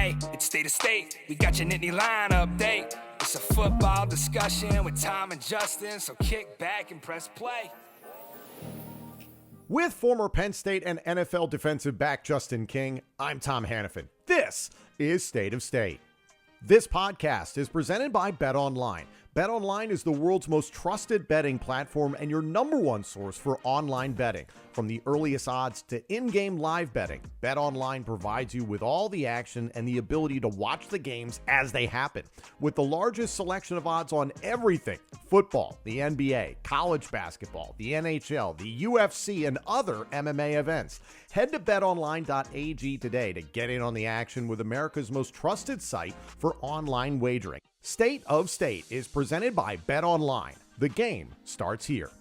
Hey, it's State of State. We got your Nittany Line update. It's a football discussion with Tom and Justin, so kick back and press play. With former Penn State and NFL defensive back Justin King, I'm Tom Hannafin. This is State of State. This podcast is presented by BetOnline. BetOnline is the world's most trusted betting platform and your number one source for online betting. From the earliest odds to in-game live betting, BetOnline provides you with all the action and the ability to watch the games as they happen. With the largest selection of odds on everything, football, the NBA, college basketball, the NHL, the UFC, and other MMA events. Head to betonline.ag today to get in on the action with America's most trusted site for online wagering. State of State is presented by BetOnline. The game starts here.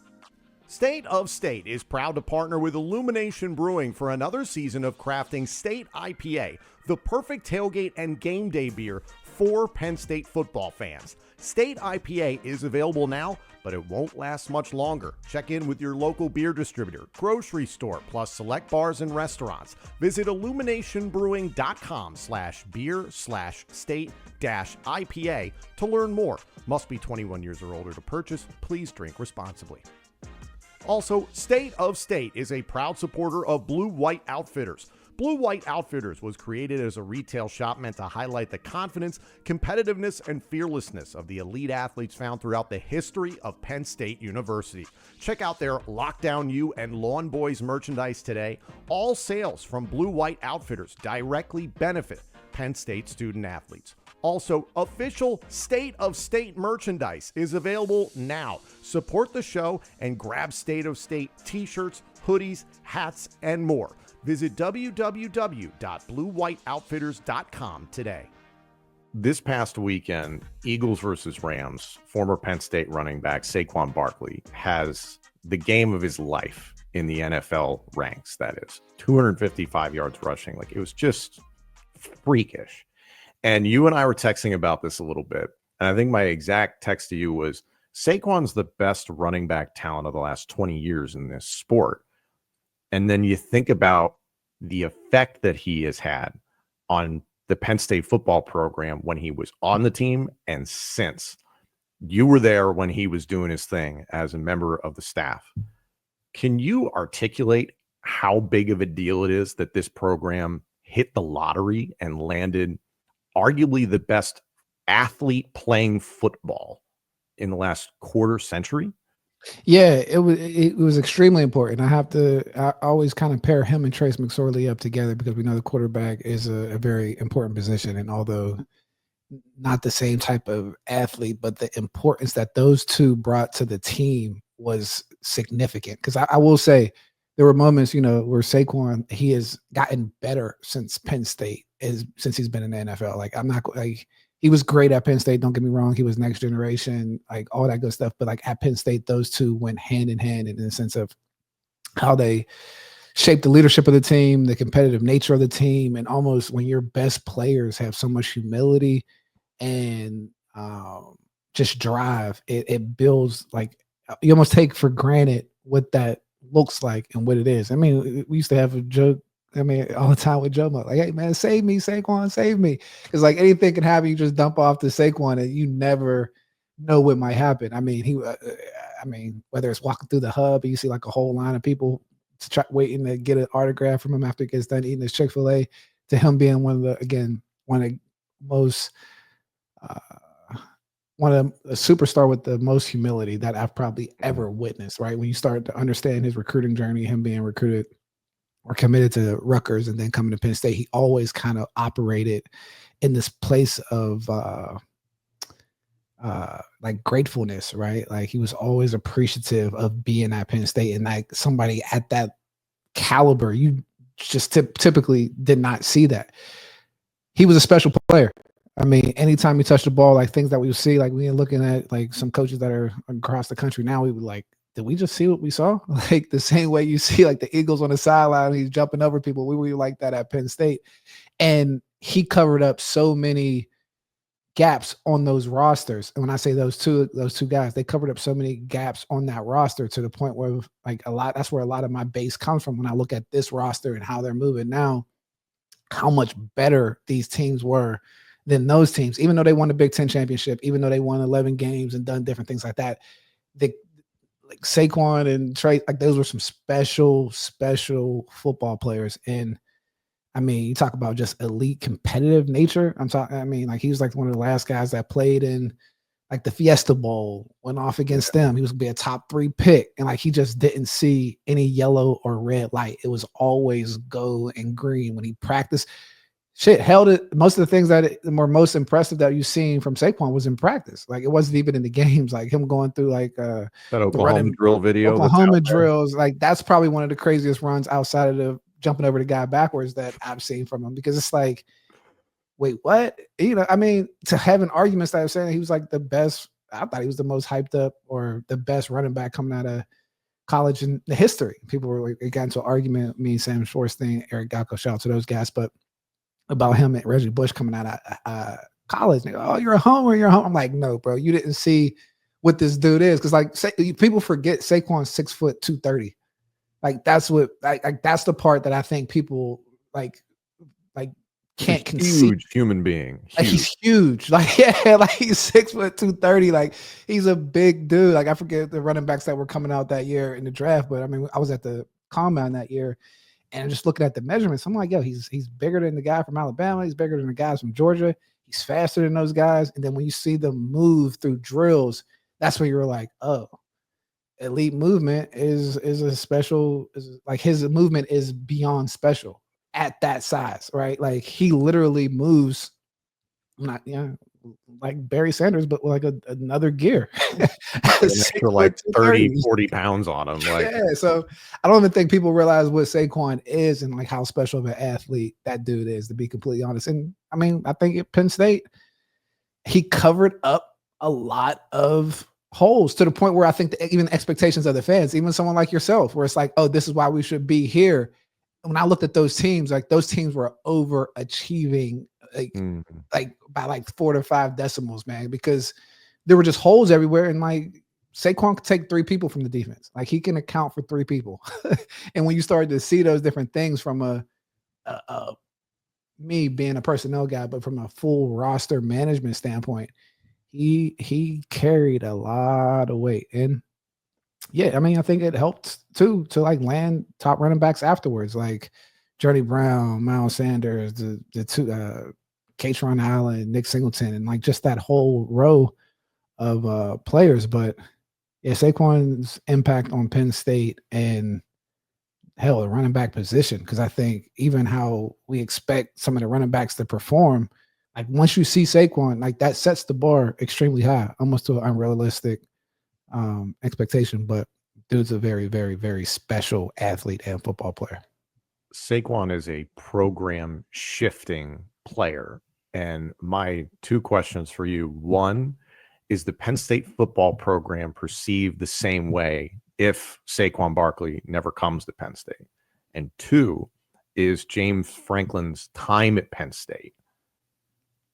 State of State is proud to partner with Illumination Brewing for another season of crafting State IPA, the perfect tailgate and game day beer for Penn State football fans. State IPA is available now, but it won't last much longer. Check in with your local beer distributor, grocery store, plus select bars and restaurants. Visit illuminationbrewing.com/beer/state-IPA to learn more. Must be 21 years or older to purchase. Please drink responsibly. Also, State of State is a proud supporter of Blue White Outfitters. Blue White Outfitters was created as a retail shop meant to highlight the confidence, competitiveness, and fearlessness of the elite athletes found throughout the history of Penn State University. Check out their Lockdown U and Lawn Boys merchandise today. All sales from Blue White Outfitters directly benefit Penn State student athletes. Also, official State of State merchandise is available now. Support the show and grab State of State t-shirts, hoodies, hats, and more. Visit www.bluewhiteoutfitters.com today. This past weekend, Eagles versus Rams, former Penn State running back Saquon Barkley has the game of his life in the NFL ranks, that is. 255 yards rushing. Like, it was just freakish. And you and I were texting about this a little bit. And I think my exact text to you was, Saquon's the best running back talent of the last 20 years in this sport. And then you think about the effect that he has had on the Penn State football program when he was on the team and since. You were there when he was doing his thing as a member of the staff. Can you articulate how big of a deal it is that this program hit the lottery and landed arguably the best athlete playing football in the last quarter century? Yeah, it was extremely important. I always kind of pair him and Trace McSorley up together because we know the quarterback is a very important position. And although not the same type of athlete, but the importance that those two brought to the team was significant. Because I will say there were moments, where Saquon, he has gotten better since Penn State, since he's been in the NFL. Like, he was great at Penn State. Don't get me wrong. He was next generation, like all that good stuff. But like at Penn State, those two went hand in hand in the sense of how they shaped the leadership of the team, the competitive nature of the team. And almost when your best players have so much humility and just drive, it builds, like, you almost take for granted what that looks like and what it is. I mean, we used to have a joke, all the time with Joe, like, hey man, save me, Saquon, save me. Because like anything can happen, you just dump off to Saquon and you never know what might happen. I mean, whether it's walking through the hub and you see like a whole line of people waiting to get an autograph from him after he gets done eating his Chick-fil-A, to him being one of the most one of a superstar with the most humility that I've probably ever witnessed, right? When you start to understand his recruiting journey, him being recruited or committed to Rutgers and then coming to Penn State, he always kind of operated in this place of like gratefulness, right? Like he was always appreciative of being at Penn State, and like somebody at that caliber, you just typically did not see that. He was a special player. I mean, anytime he touched the ball, like things that we would see, like we were looking at like some coaches that are across the country now, we would like, did we just see what we saw? Like the same way you see like the Eagles on the sideline, he's jumping over people. We were like that at Penn State. And he covered up so many gaps on those rosters. And when I say those two guys, they covered up so many gaps on that roster to the point where like that's where a lot of my base comes from when I look at this roster and how they're moving now. how much better these teams were than those teams, even though they won the Big Ten championship, even though they won 11 games and done different things like that. They, like Saquon and Trey, like those were some special football players. And I mean, you talk about just elite competitive nature. I mean, like he was like one of the last guys that played in like the Fiesta Bowl, went off against them. He was gonna be a top 3 pick. And like he just didn't see any yellow or red light. It was always gold and green when he practiced. Shit, held it. Most of the things that were most impressive that you've seen from Saquon was in practice. Like it wasn't even in the games. Like him going through like that Oklahoma drill video. Oklahoma drills. Like that's probably one of the craziest runs outside of the jumping over the guy backwards that I've seen from him, because it's like, wait, what? You know, I mean, to have an argument that I was saying he was like the best. I thought he was the most hyped up or the best running back coming out of college in the history. People were like, it got into an argument, me and Sam Schwartzstein, Eric Galko, shout out to those guys, but about him and Reggie Bush coming out of college. And they go, oh, you're a homer, you're a homer. I'm like, no, bro, you didn't see what this dude is. Because like people forget Saquon's 6 foot 230. Like that's what like that's the part that I think people like can't conceive. Huge human being. Huge. Like he's huge. Like yeah, like he's 6 foot 230. Like he's a big dude. Like I forget the running backs that were coming out that year in the draft, but I mean I was at the combine that year. And just looking at the measurements, I'm like, yo, he's bigger than the guy from Alabama. He's bigger than the guys from Georgia. He's faster than those guys. And then when you see them move through drills, that's where you're like, oh, elite movement is a special, like his movement is beyond special at that size, right? Like he literally moves, not like Barry Sanders, but like another gear. Extra like 30, 40 pounds on him. Like yeah, so I don't even think people realize what Saquon is and like how special of an athlete that dude is, to be completely honest. And I mean, I think at Penn State, he covered up a lot of holes to the point where I think even expectations of the fans, even someone like yourself, where it's like, oh, this is why we should be here. When I looked at those teams, like those teams were overachieving like by like 4 to 5 decimals, man, because there were just holes everywhere. And like Saquon could take 3 people from the defense. Like he can account for 3 people. And when you started to see those different things from me being a personnel guy, but from a full roster management standpoint, he carried a lot of weight. And yeah, I mean, I think it helped too to like land top running backs afterwards, like Journey Brown, Miles Sanders, the two Katron Allen, Nick Singleton, and like just that whole row of players. But yeah, Saquon's impact on Penn State and hell, the running back position, because I think even how we expect some of the running backs to perform, like once you see Saquon, like that sets the bar extremely high, almost to an unrealistic expectation. But dude's a very, very, very special athlete and football player. Saquon is a program shifting player. And my 2 questions for you. One, is the Penn State football program perceived the same way if Saquon Barkley never comes to Penn State? And 2, is James Franklin's time at Penn State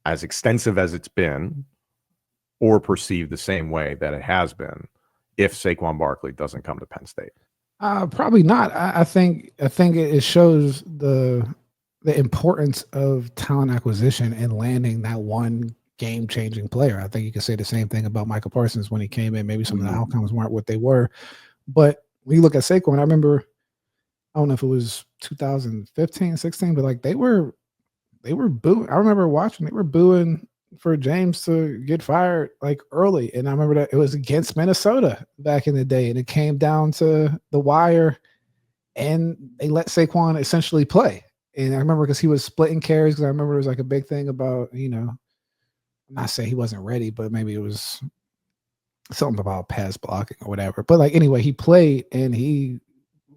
as extensive as it's been, or perceived the same way that it has been if Saquon Barkley doesn't come to Penn State? Probably not. I think it shows the importance of talent acquisition and landing that one game-changing player. I think you can say the same thing about Michael Parsons when he came in. Maybe some of the outcomes weren't what they were, but when you look at Saquon, I remember, I don't know if it was 2015, 16, but like they were booing. I remember watching, they were booing for James to get fired like early. And I remember that it was against Minnesota back in the day, and it came down to the wire and they let Saquon essentially play. And I remember because he was splitting carries, because I remember it was like a big thing about, I'm not saying he wasn't ready, but maybe it was something about pass blocking or whatever. But like, anyway, he played and he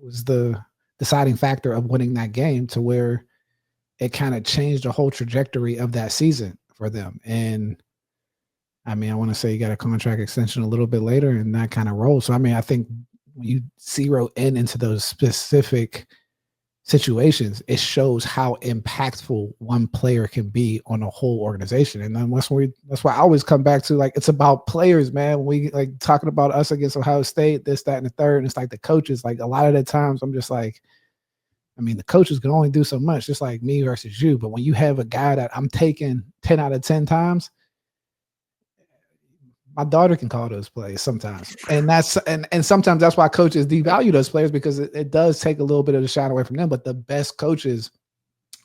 was the deciding factor of winning that game, to where it kind of changed the whole trajectory of that season for them. And I mean, I want to say he got a contract extension a little bit later and that kind of role. So, I mean, I think when you zero in into those specific situations, it shows how impactful one player can be on a whole organization. And then that's why I always come back to, like, it's about players, man. When we like talking about us against Ohio State, this, that, and the third, and it's like the coaches, like a lot of the times I'm just like, I mean, the coaches can only do so much, just like me versus you. But when you have a guy that I'm taking 10 out of 10 times, my daughter can call those plays sometimes. And sometimes that's why coaches devalue those players, because it does take a little bit of the shine away from them. But the best coaches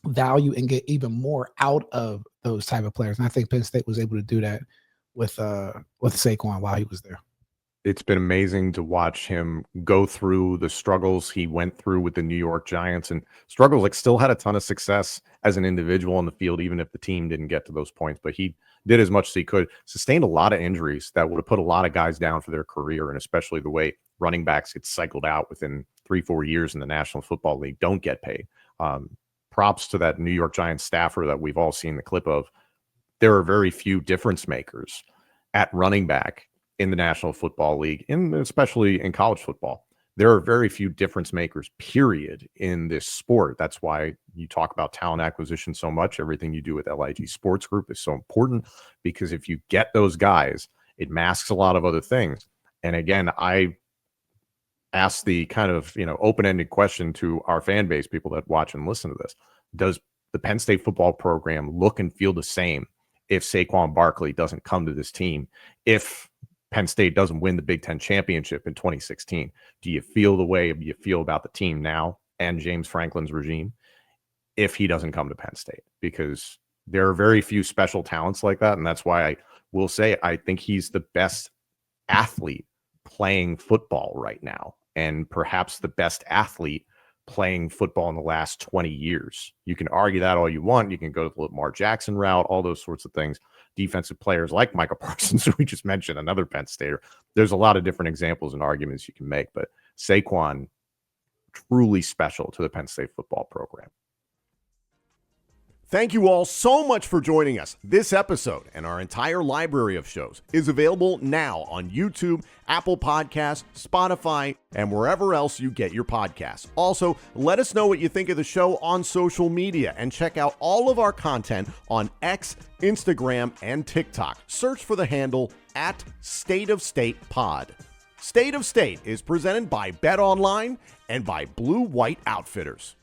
value and get even more out of those type of players. And I think Penn State was able to do that with Saquon while he was there. It's been amazing to watch him go through the struggles he went through with the New York Giants, and struggles, like, still had a ton of success as an individual on the field, even if the team didn't get to those points. But he did as much as he could, sustained a lot of injuries that would have put a lot of guys down for their career, and especially the way running backs get cycled out within 3-4 years in the National Football League, don't get paid. Props to that New York Giants staffer that we've all seen the clip of. There are very few difference makers at running back in the National Football League, especially in college football. There are very few difference makers, period, in this sport. That's why you talk about talent acquisition so much. Everything you do with LIG Sports Group is so important, because if you get those guys, it masks a lot of other things. And again, I ask the kind of, open-ended question to our fan base, people that watch and listen to this. Does the Penn State football program look and feel the same if Saquon Barkley doesn't come to this team? If Penn State doesn't win the Big Ten championship in 2016, do you feel the way you feel about the team now and James Franklin's regime if he doesn't come to Penn State? Because there are very few special talents like that, and that's why I will say I think he's the best athlete playing football right now, and perhaps the best athlete playing football in the last 20 years. You can argue that all you want. You can go the Lamar Jackson route, all those sorts of things. Defensive players like Michael Parsons, who we just mentioned, another Penn Stater. There's a lot of different examples and arguments you can make, but Saquon, truly special to the Penn State football program. Thank you all so much for joining us. This episode and our entire library of shows is available now on YouTube, Apple Podcasts, Spotify, and wherever else you get your podcasts. Also, let us know what you think of the show on social media, and check out all of our content on X, Instagram, and TikTok. Search for the handle @StateOfStatePod. State of State is presented by Bet Online and by Blue White Outfitters.